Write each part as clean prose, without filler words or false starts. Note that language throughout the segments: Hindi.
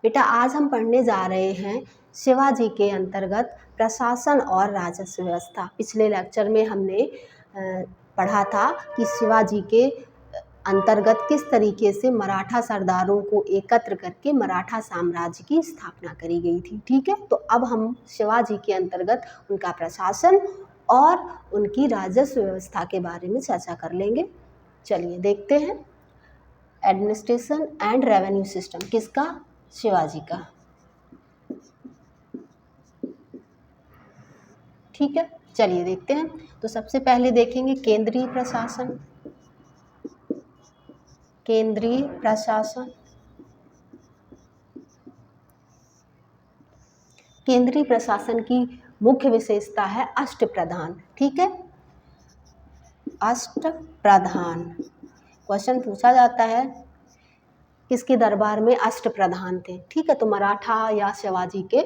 बेटा आज हम पढ़ने जा रहे हैं शिवाजी के अंतर्गत प्रशासन और राजस्व व्यवस्था। पिछले लेक्चर में हमने पढ़ा था कि शिवाजी के अंतर्गत किस तरीके से मराठा सरदारों को एकत्र करके मराठा साम्राज्य की स्थापना करी गई थी। ठीक है, तो अब हम शिवाजी के अंतर्गत उनका प्रशासन और उनकी राजस्व व्यवस्था के बारे में चर्चा कर लेंगे। चलिए देखते हैं। एडमिनिस्ट्रेशन एंड रेवेन्यू सिस्टम किसका? शिवाजी का। ठीक है, चलिए देखते हैं। तो सबसे पहले देखेंगे केंद्रीय प्रशासन। केंद्रीय प्रशासन, केंद्रीय प्रशासन की मुख्य विशेषता है अष्टप्रधान। ठीक है, अष्टप्रधान। क्वेश्चन पूछा जाता है किसके दरबार में अष्टप्रधान थे। ठीक है, तो मराठा या शिवाजी के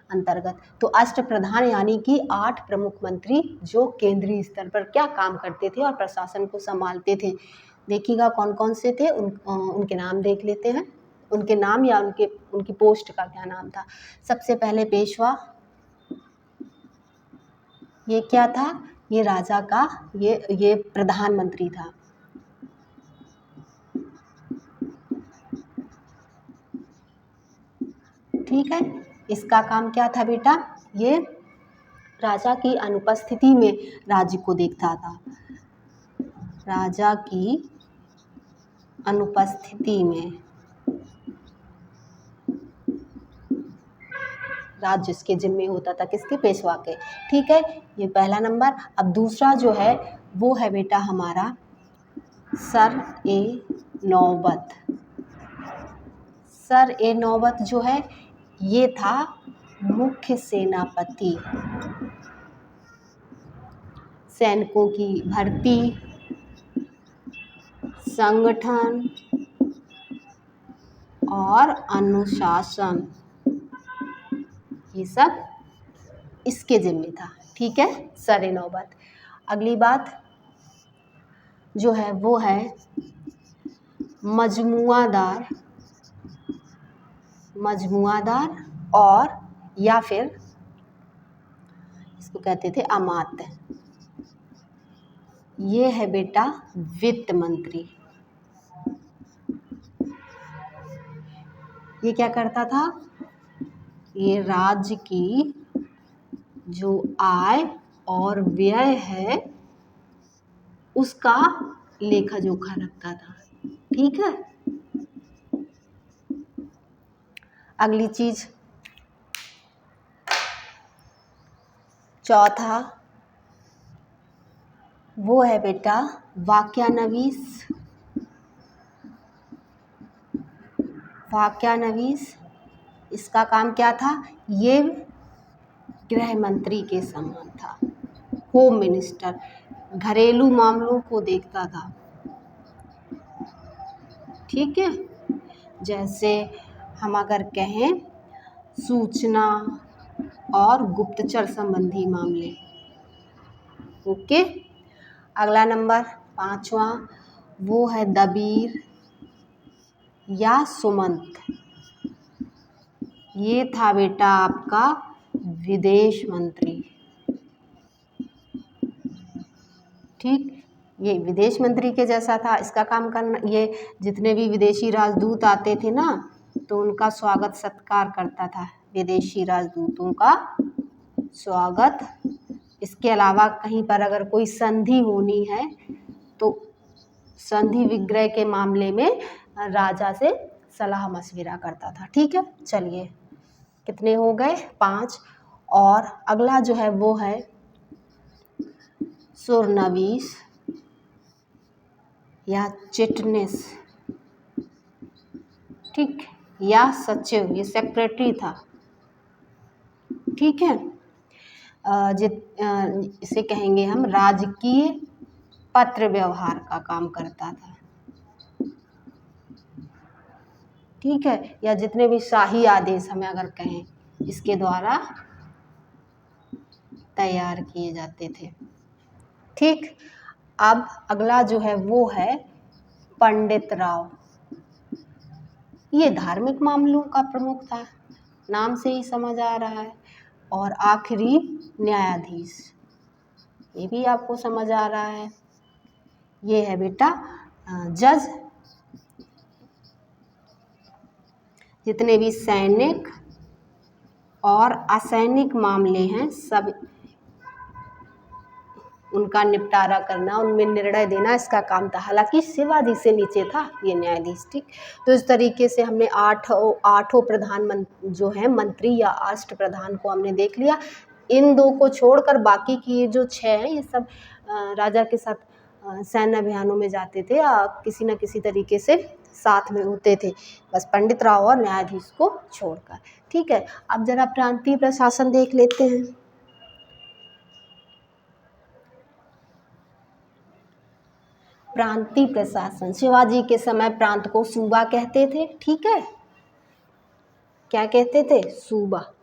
अंतर्गत। तो अष्टप्रधान यानी कि 8 प्रमुख मंत्री जो केंद्रीय स्तर पर क्या काम करते थे और प्रशासन को संभालते थे। देखिएगा कौन कौन से थे, उनके नाम देख लेते हैं। उनके नाम या उनकी पोस्ट का क्या नाम था। सबसे पहले पेशवा, ये क्या था? ये राजा का ये प्रधानमंत्री था। ठीक है, इसका काम क्या था बेटा? ये राजा की अनुपस्थिति में राज्य को देखता था। राजा की अनुपस्थिति में राज्य इसके जिम्मे होता था। किसके? पेशवा के। ठीक है, ये पहला नंबर। अब दूसरा जो है वो है बेटा हमारा सर-ए-नौबत। सर-ए-नौबत जो है ये था मुख्य सेनापति। सैनिकों की भर्ती, संगठन और अनुशासन, ये सब इसके जिम्मे था। ठीक है, सर-ए-नौबत। अगली बात जो है वो है मजमुआदार। मजमुआदार और या फिर इसको कहते थे अमात्य। ये है बेटा वित्त मंत्री। ये क्या करता था? ये राज्य की जो आय और व्यय है उसका लेखा जोखा रखता था। ठीक है, अगली चीज चौथा वो है बेटा वाक्यानवीस। वाक्यानवीस, इसका काम क्या था? ये गृह मंत्री के समान था। होम मिनिस्टर, घरेलू मामलों को देखता था। ठीक है, जैसे हम अगर कहें सूचना और गुप्तचर संबंधी मामले। ओके, अगला नंबर 5वां वो है दबीर या सुमंत। ये था बेटा आपका विदेश मंत्री। ठीक, ये विदेश मंत्री के जैसा था। इसका काम करना, ये जितने भी विदेशी राजदूत आते थे ना तो उनका स्वागत सत्कार करता था। विदेशी राजदूतों का स्वागत। इसके अलावा कहीं पर अगर कोई संधि होनी है तो संधि विग्रह के मामले में राजा से सलाह मशविरा करता था। ठीक है, चलिए कितने हो गए? 5। और अगला जो है वो है सुरनवीस या चिटनिस। ठीक, या सचिव, ये सेक्रेटरी था। ठीक है, इसे कहेंगे हम राजकीय पत्र व्यवहार का काम करता था। ठीक है, या जितने भी शाही आदेश हमें अगर कहें इसके द्वारा तैयार किए जाते थे। ठीक, अब अगला जो है वो है पंडित राव। ये धार्मिक मामलों का प्रमुख था, नाम से ही समझ आ रहा है। और आखिरी न्यायाधीश, ये भी आपको समझ आ रहा है, ये है बेटा जज। जितने भी सैनिक और असैनिक मामले हैं सब उनका निपटारा करना, उनमें निर्णय देना इसका काम था। हालांकि शिवाजी से नीचे था ये न्यायाधीश, ठीक। तो इस तरीके से हमने आठों प्रधानमंत्री जो हैं मंत्री या अष्टप्रधान को हमने देख लिया। इन दो को छोड़कर बाकी की ये जो 6 हैं ये सब राजा के साथ सैन्य अभियानों में जाते थे या किसी न किसी तरीके से साथ में होते थे, बस पंडित राव और न्यायाधीश को छोड़कर, ठीक है। अब जरा प्रांतीय प्रशासन देख लेते हैं। प्रांतीय प्रशासन, शिवाजी के समय प्रांत को सूबा कहते थे, ठीक है। क्या कहते थे? सूबा।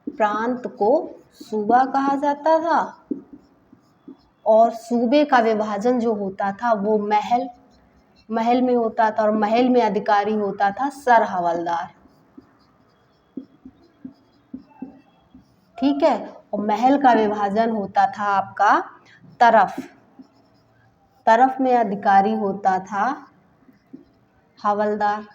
प्रांत को सूबा कहा जाता था और सूबे का विभाजन जो होता था वो महल में होता था और महल में अधिकारी होता था सर हवलदार, ठीक है। और महल का विभाजन होता था आपका तरफ में अधिकारी होता था हवलदार,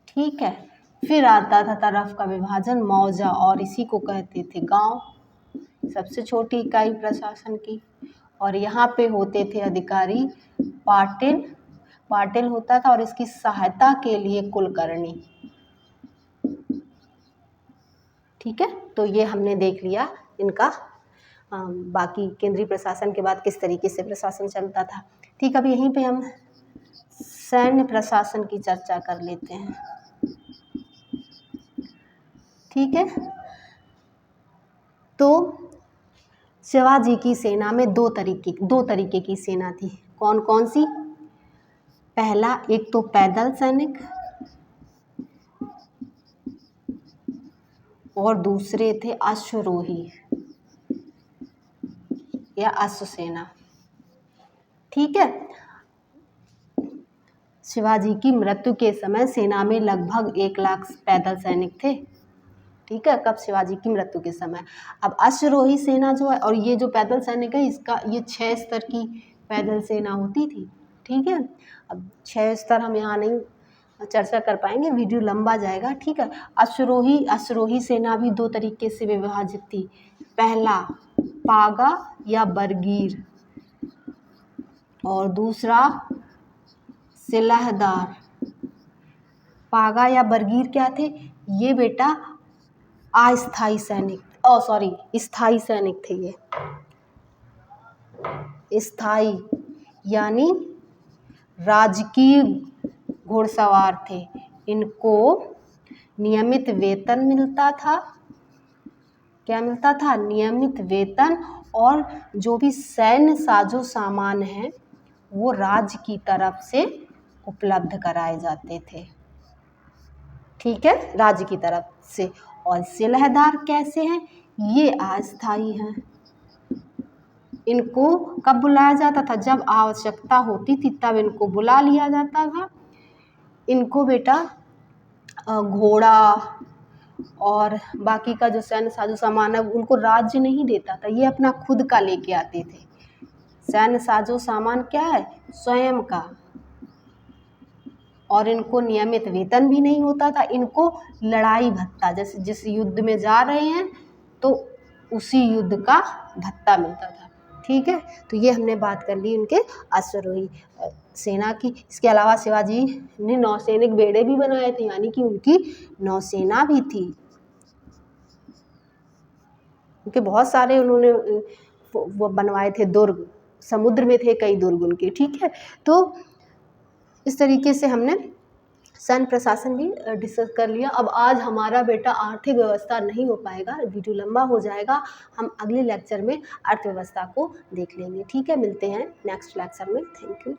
ठीक है। फिर आता था तरफ का विभाजन मौजा और इसी को कहते थे गांव, सबसे छोटी इकाई प्रशासन की। और यहाँ पे होते थे अधिकारी पाटिल होता था और इसकी सहायता के लिए कुलकर्णी, ठीक है। तो ये हमने देख लिया इनका बाकी केंद्रीय प्रशासन के बाद किस तरीके से प्रशासन चलता था, ठीक। अब यहीं पे हम सैन्य प्रशासन की चर्चा कर लेते हैं, ठीक है। तो शिवाजी की सेना में दो तरीके की सेना थी। कौन कौन सी? पहला, एक तो पैदल सैनिक और दूसरे थे अश्वरोही या अश्वसेना, ठीक है। शिवाजी की मृत्यु के समय सेना में लगभग 1 लाख पैदल सैनिक थे, ठीक है। कब? शिवाजी की मृत्यु के समय। अब अश्वरोही सेना जो है और ये जो पैदल सैनिक है इसका ये 6 स्तर की पैदल सेना होती थी, ठीक है। अब 6 स्तर हम यहाँ नहीं चर्चा कर पाएंगे, वीडियो लंबा जाएगा, ठीक है। अश्वरोही सेना भी 2 तरीके से विभाजित थी। पहला पागा या बरगीर और दूसरा सिलहदार। पागा या बरगीर क्या थे? ये बेटा स्थाई सैनिक थे। ये स्थाई यानी राजकीय घुड़सवार थे। इनको नियमित वेतन मिलता था। क्या मिलता था? नियमित वेतन, और जो भी सैन्य साजो सामान है वो राज्य की तरफ से उपलब्ध कराए जाते थे, ठीक है, राज्य की तरफ से। और सिलहदार कैसे हैं? ये अस्थाई हैं। इनको कब बुलाया जाता था? जब आवश्यकता होती थी तब इनको बुला लिया जाता था। इनको बेटा घोड़ा और बाकी का जो सैन्य साजो सामान है उनको राज्य नहीं देता था, ये अपना खुद का लेके आते थे। सैन्य साजो सामान क्या है? स्वयं का। और इनको नियमित वेतन भी नहीं होता था। इनको लड़ाई भत्ता, जैसे जिस युद्ध में जा रहे हैं तो उसी युद्ध का भत्ता मिलता था, ठीक है। तो ये हमने बात कर ली उनके अश्वरोही सेना की। इसके अलावा शिवाजी ने नौसैनिक बेड़े भी बनाए थे, यानी कि उनकी नौसेना भी थी। उनके बहुत सारे उन्होंने वो बनवाए थे दुर्ग, समुद्र में थे कई दुर्ग उनके, ठीक है। तो इस तरीके से हमने सैन्य प्रशासन भी डिस्कस कर लिया। अब आज हमारा बेटा आर्थिक व्यवस्था नहीं हो पाएगा, वीडियो लंबा हो जाएगा। हम अगले लेक्चर में अर्थव्यवस्था को देख लेंगे, ठीक है। मिलते हैं नेक्स्ट लेक्चर में। Thank you.